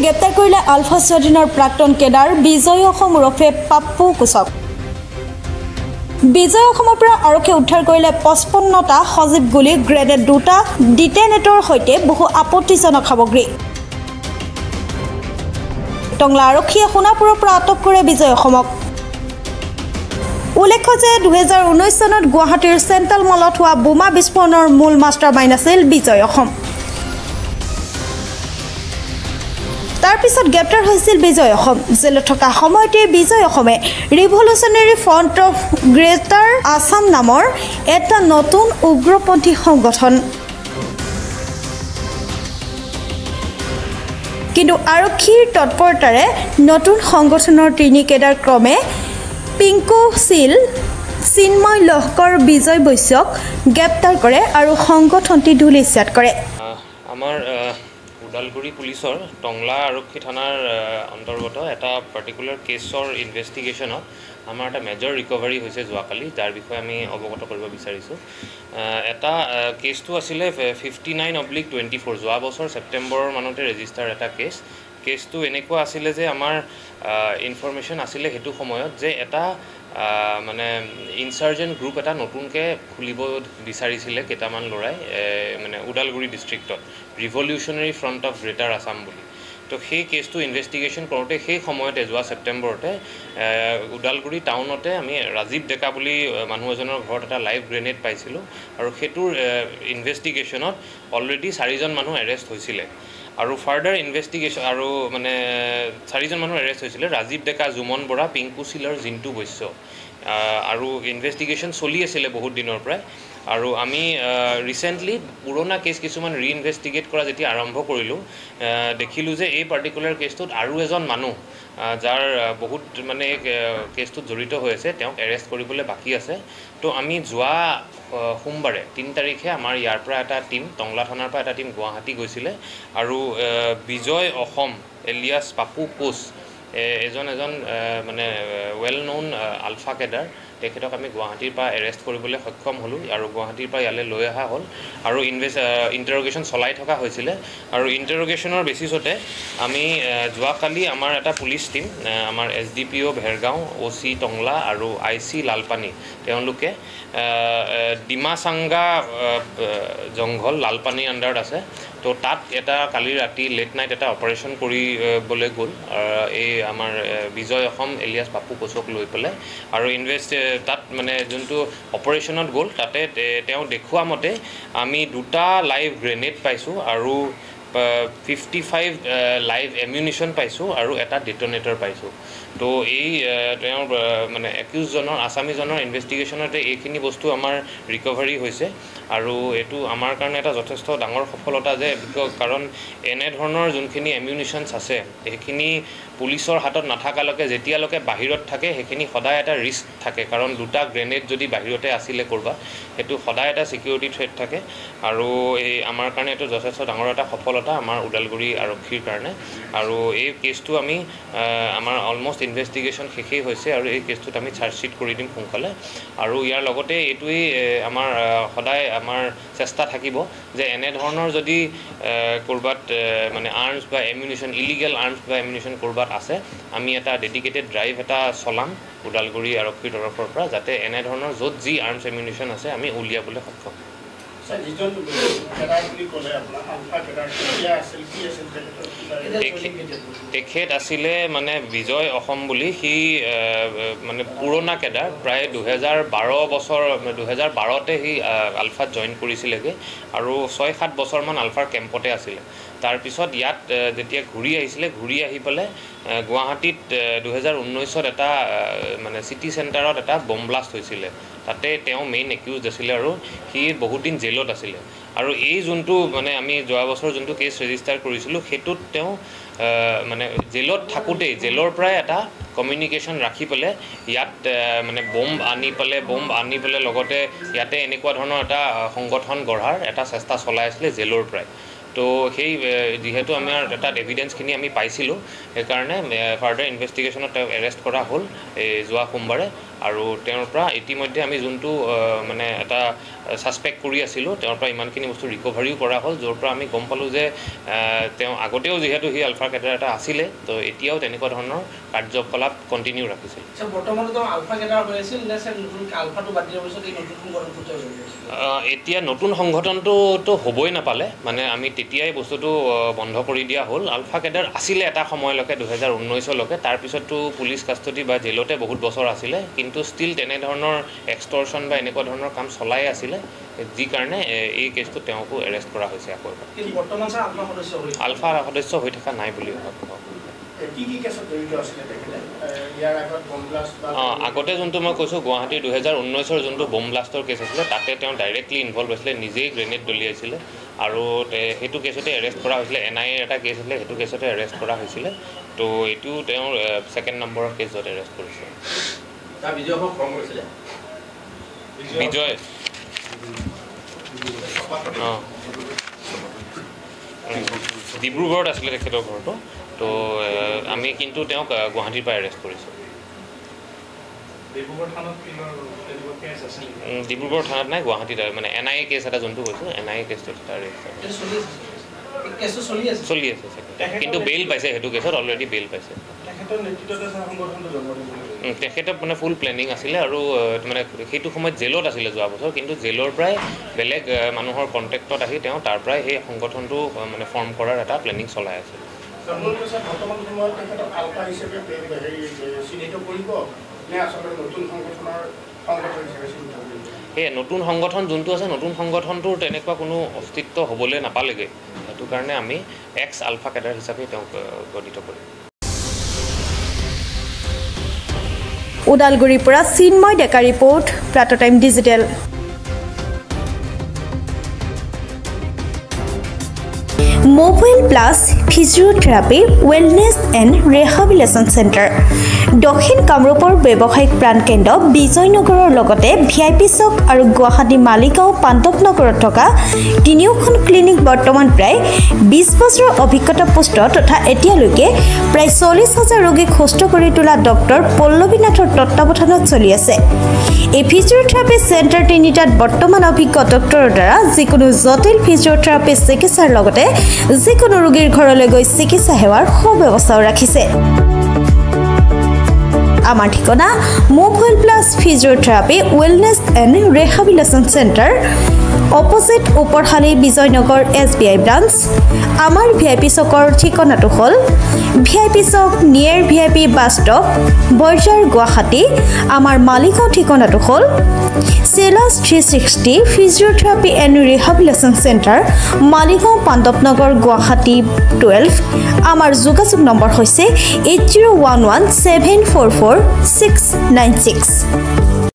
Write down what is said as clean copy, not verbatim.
গ্ৰেপ্তাৰ কৰিলে আলফা স্বাধীনৰ প্ৰাক্তন কেডাৰ বিজয় অসম ওৰফে পাপ্পু কোচক। বিজয় অসমৰ পৰা আৰক্ষীয়ে উদ্ধাৰ কৰিলে 55টা সজীৱ গুলী, গ্ৰেনেড 2টা, ডিটেনেটৰ সৈতে বহু আপত্তিজনক সামগ্ৰী। টংলা আৰক্ষীয়ে সোণাপুৰৰ পৰা আটক কৰে বিজয় অসমক। উল্লেখ্য যে 2019 চনত গুৱাহাটীৰ চেণ্ট্ৰেল মলত হোৱা বোমা বিস্ফোৰণৰ মূল মাষ্টাৰ মাইণ্ড আছিল বিজয় অসম। তাৰ পিছত গ্ৰেপ্তাৰ হৈছিল বিজয় অসম। জেলত থকা সময়তে বিজয় অসমে revolutionary front of greater Assam নামৰ এটা নতুন উগ্ৰপন্থী সংগঠন। কিন্তু আৰক্ষীৰ তৎপৰতাৰে নতুন সংগঠনৰ 3 কেডাৰ ক্ৰমে পিংকু চিল, চিন্ময় লহকৰ, বিজয় বৈশ্যক গ্ৰেপ্তাৰ কৰে আৰু সংগঠনটি ধূলিসাৎ কৰে। আমাৰ ওদালগুৰি পুলিচৰ টংলা আৰক্ষী থানাৰ অন্তৰ্গত এটা পাৰ্টিকুলাৰ কেছৰ ইনভেষ্টিগেশ্যনত আমাৰ এটা মেজৰ ৰিকভাৰী হৈছে যোৱাকালি, যাৰ বিষয়ে আমি অৱগত কৰিব বিচাৰিছোঁ। এটা কেছটো আছিলে 59/24, যোৱা বছৰ ছেপ্টেম্বৰৰ মানতে ৰেজিষ্টাৰ এটা কেছটো এনেকুৱা আছিলে যে আমাৰ ইনফৰমেশ্যন আছিলে সেইটো সময়ত যে এটা মানে ইনচাৰ্জেণ্ট গ্ৰুপ এটা নতুনকৈ খুলিব বিচাৰিছিলে কেইটামান ল'ৰাই মানে ওদালগুৰি ডিষ্ট্ৰিক্টত, revolutionary front of greater Assam বুলি। তো সেই কেছটো ইনভেষ্টিগেশ্যন কৰোঁতে সেই সময়তে যোৱা ছেপ্টেম্বৰতে ওদালগুৰি টাউনতে আমি ৰাজীৱ ডেকা বুলি মানুহ এজনৰ ঘৰত এটা লাইভ গ্ৰেনেড পাইছিলোঁ আৰু সেইটোৰ ইনভেষ্টিগেশ্যনত অলৰেডি 4জন মানুহ এৰেষ্ট হৈছিলে আৰু ফাৰ্ডাৰ ইনভেষ্টিগেশ্যন আৰু মানে 4জন মানুহ এৰেষ্ট হৈছিলে, ৰাজীৱ ডেকা, জুমন বৰা, পিংকু চিলৰ, জিন্তু বৈশ্য। আৰু ইনভেষ্টিগেশ্যন চলি আছিলে বহুত দিনৰ পৰাই। আৰু আমি ৰিচেণ্টলি পুৰণা কেছ কিছুমান ৰিইনভেষ্টিগেট কৰা যেতিয়া আৰম্ভ কৰিলোঁ, দেখিলোঁ যে এই পাৰ্টিকুলাৰ কেছটোত আৰু এজন মানুহ যাৰ বহুত মানে কেছটোত জড়িত হৈ আছে, তেওঁক এৰেষ্ট কৰিবলৈ বাকী আছে। তো আমি যোৱা সোমবাৰে 3 তাৰিখে আমাৰ ইয়াৰ পৰা এটা টীম, টংলা থানাৰ পৰা এটা টীম গুৱাহাটী গৈছিলে আৰু বিজয় অসম এলিয়াছ পাপ্পু কোচ এজন মানে ৱেল ন'ন আলফা কেডাৰ, তেখেতক আমি গুৱাহাটীৰ পৰা এৰেষ্ট কৰিবলৈ সক্ষম হ'লোঁ আৰু গুৱাহাটীৰ পৰা ইয়ালৈ লৈ অহা হ'ল আৰু ইণ্টাৰগেশ্যন চলাই থকা হৈছিলে। আৰু ইণ্টাৰগেশ্যনৰ বেচিছতে আমি যোৱাকালি আমাৰ এটা পুলিচ টীম, আমাৰ SDPO ভেৰগাঁও, OC টংলা আৰু IC লালপানী, তেওঁলোকে ডিমাচাংগা জংঘল লালপানীৰ আণ্ডাৰত আছে। তো তাত এটা কালি ৰাতি লেট নাইট এটা অপাৰেশ্যন কৰিবলৈ গ'ল এই আমাৰ বিজয় অসম এলিয়াছ পাপ্পু কোচক লৈ পেলাই। আৰু তাত মানে যোনটো অপাৰেশ্যনত গ'ল তাতে তেওঁ দেখুওৱা মতে আমি 2টা লাইভ গ্ৰেনেড পাইছোঁ আৰু 55 লাইভ এমিউনিশ্যন পাইছোঁ আৰু এটা ডিটনেটৰ পাইছোঁ। তো এই তেওঁৰ মানে একিউজজনৰ আছামীজনৰ ইনভেষ্টিগেশ্যনতে এইখিনি বস্তু আমাৰ ৰিকভাৰী হৈছে আৰু এইটো আমাৰ কাৰণে এটা যথেষ্ট ডাঙৰ সফলতা যে কাৰণ এনেধৰণৰ যোনখিনি এমিউনিশ্যনছ আছে সেইখিনি পুলিচৰ হাতত নাথাকালৈকে, যেতিয়ালৈকে বাহিৰত থাকে সেইখিনি সদায় এটা ৰিস্ক থাকে, কাৰণ 2টা গ্ৰেনেড যদি বাহিৰতে আছিলে ক'ৰবাত, সেইটো সদায় এটা ছিকিউৰিটি থ্ৰেট থাকে। আৰু এই আমাৰ কাৰণে এইটো যথেষ্ট ডাঙৰ এটা সফলতা আমাৰ ওদালগুৰি আৰক্ষীৰ কাৰণে। আৰু এই কেছটো আমি আমাৰ অলমষ্ট ইনভেষ্টিগেশ্যন শেষেই হৈছে আৰু এই কেছটোত আমি চাৰ্জশ্বিট কৰি দিম সোনকালে। আৰু ইয়াৰ লগতে এইটোৱেই আমাৰ সদায় আমাৰ চেষ্টা থাকিব যে এনেধৰণৰ যদি ক'ৰবাত মানে আৰ্মছ বা এমিউনিশ্যন, ইলিগেল আৰ্মছ বা এমিউনিশ্যন ক'ৰবাত আছে, আমি এটা ডেডিকেটেড ড্ৰাইভ এটা চলাম ওদালগুৰি আৰক্ষীৰ তৰফৰ পৰা, যাতে এনেধৰণৰ য'ত যি আৰ্মছ এমিউনিশ্যন আছে আমি উলিয়াবলৈ সক্ষম। তেখেত আছিলে মানে বিজয় অসম বুলি, সি মানে পুৰণা কেডাৰ, প্ৰায় 2012তে সি আলফাত জইন কৰিছিলেগৈ আৰু 6-7 বছৰমান আলফাৰ কেম্পতে আছিলে। তাৰপিছত ইয়াত যেতিয়া ঘূৰি আহি পেলাই গুৱাহাটীত 2019ত এটা মানে চিটি চেণ্টাৰত এটা বম ব্লাষ্ট হৈছিলে, তাতে তেওঁ মেইন একিউজ আছিলে আৰু সি বহুত দিন জেলত আছিলে। আৰু এই যোনটো মানে আমি যোৱা বছৰ যোনটো কেছ ৰেজিষ্টাৰ কৰিছিলোঁ সেইটোত তেওঁ মানে জেলত থাকোঁতেই জেলৰ পৰাই এটা কমিউনিকেশ্যন ৰাখি পেলাই ইয়াত মানে বম্ব আনি পেলাই লগতে ইয়াতে এনেকুৱা ধৰণৰ এটা সংগঠন গঢ়াৰ এটা চেষ্টা চলাই আছিলে জেলৰ পৰাই। তো সেই যেহেতু আমাৰ এটা এভিডেন্সখিনি আমি পাইছিলোঁ, সেইকাৰণে ফাৰ্ডাৰ ইনভেষ্টিগেশ্যনত তেওঁক এৰেষ্ট কৰা হ'ল যোৱা সোমবাৰে আৰু তেওঁৰ পৰা ইতিমধ্যে আমি যোনটো মানে এটা সাসপেক্ট কৰি আছিলোঁ তেওঁৰ পৰা ইমানখিনি বস্তু ৰিকভাৰীও কৰা হ'ল য'ৰ পৰা আমি গম পালোঁ যে তেওঁ আগতেও যিহেতু সি আলফা কেডাৰ এটা আছিলে তো এতিয়াও তেনেকুৱা ধৰণৰ কাৰ্যকলাপ কণ্টিনিউ ৰাখিছিল এতিয়া নতুন সংগঠনটোতো হ'বই নাপালে মানে আমি তেতিয়াই বস্তুটো বন্ধ কৰি দিয়া হ'ল আলফা কেডাৰ আছিলে এটা সময়লৈকে 2019লৈকে তাৰপিছততো পুলিচ কাষ্টডি বা জেলতে বহুত বছৰ আছিলে কিন্তু ষ্টিল তেনেধৰণৰ এক্সটৰ্চন বা এনেকুৱা ধৰণৰ কাম চলাই আছিলে যি কাৰণে এই কেছটো তেওঁকো এৰেষ্ট কৰা হৈছে আকৌ আলফা সদস্য হৈ থকা নাই বুলি আগতে যোনটো মই কৈছোঁ গুৱাহাটীৰ 2019ৰ যোনটো বম ব্লাষ্টৰ কেছ আছিলে তাতে তেওঁ ডাইৰেক্টলি ইনভলভ হৈছিলে নিজেই গ্ৰেনেড দলিয়াইছিলে আৰু সেইটো কেছতে এৰেষ্ট কৰা হৈছিলে NIA এটা কেছ আছিলে সেইটো কেছতে এৰেষ্ট কৰা হৈছিলে তো এইটো তেওঁৰ 2nd নম্বৰৰ কেছ য'ত এৰেষ্ট কৰিছে বিজয় ডিব্ৰুগড়ত আছিলে তেখেতৰ ঘৰটো তো আমি কিন্তু তেওঁক গুৱাহাটীৰ পৰা এৰেষ্ট কৰিছোঁ ডিব্ৰুগড় থানাত নাই গুৱাহাটীত মানে NIA কেছ এটা যোনটো কৈছোঁ NIA কেছটোত চলি আছে কিন্তু বেইল পাইছে সেইটো কেছত অলৰেডি বেইল পাইছে তেখেতৰ মানে ফুল প্লেনিং আছিলে আৰু মানে সেইটো সময়ত জেলত আছিলে যোৱা বছৰ কিন্তু জেলৰ পৰাই বেলেগ মানুহৰ কণ্টেক্টত আহি তেওঁ তাৰ পৰাই সেই সংগঠনটো মানে ফৰ্ম কৰাৰ এটা প্লেনিং চলাই আছিল সেই নতুন সংগঠন যোনটো আছে নতুন সংগঠনটোৰ তেনেকুৱা কোনো অস্তিত্ব হ'বলৈ নাপালেগৈ সেইটো কাৰণে আমি এক্স আলফা কেডাৰ হিচাপে তেওঁক গঠিত কৰিম ওদালগুৰিৰ পৰা চিন্ময় ডেকা ৰিপৰ্ট প্ৰাতঃ time digital mobile plus physiotherapy wellness and rehabilitation centre দক্ষিণ কামৰূপৰ ব্যৱসায়িক প্ৰাণকেন্দ্ৰ বিজয়নগৰৰ লগতে VIP চক আৰু গুৱাহাটী মালিগাঁও পাণ্ডৱনগৰত থকা তিনিওখন ক্লিনিক বৰ্তমান প্ৰায় 20 বছৰৰ অভিজ্ঞতা পুষ্ট তথা এতিয়ালৈকে প্ৰায় 40,000 ৰোগীক সুস্থ কৰি তোলা ডক্টৰ পল্লৱীনাথৰ তত্ত্বাৱধানত চলি আছে এই ফিজিওথেৰাপি চেণ্টাৰ তিনিটাত বৰ্তমান অভিজ্ঞ ডক্টৰৰ দ্বাৰা যিকোনো জটিল ফিজিওথেৰাপি চিকিৎসাৰ লগতে যিকোনো ৰোগীৰ ঘৰলৈ গৈ চিকিৎসা সেৱাৰ সুব্যৱস্থাও ৰাখিছে আমাৰ ঠিকনা mobile plus physiotherapy wellness and rehabilitation centre opposite Uparhali Bijoynagar SBI branch আমাৰ VIP চকৰ ঠিকনাটো হ'ল VIP Chowk near VIP bus stop Borjhar Guwahati আমাৰ মালিগাঁও ঠিকনাটো হ'ল চেলাছ 360 physiotherapy and rehabilitation centre Maligaon Pandavnagar Guwahati 12 আমাৰ যোগাযোগ নম্বৰ হৈছে 8011744696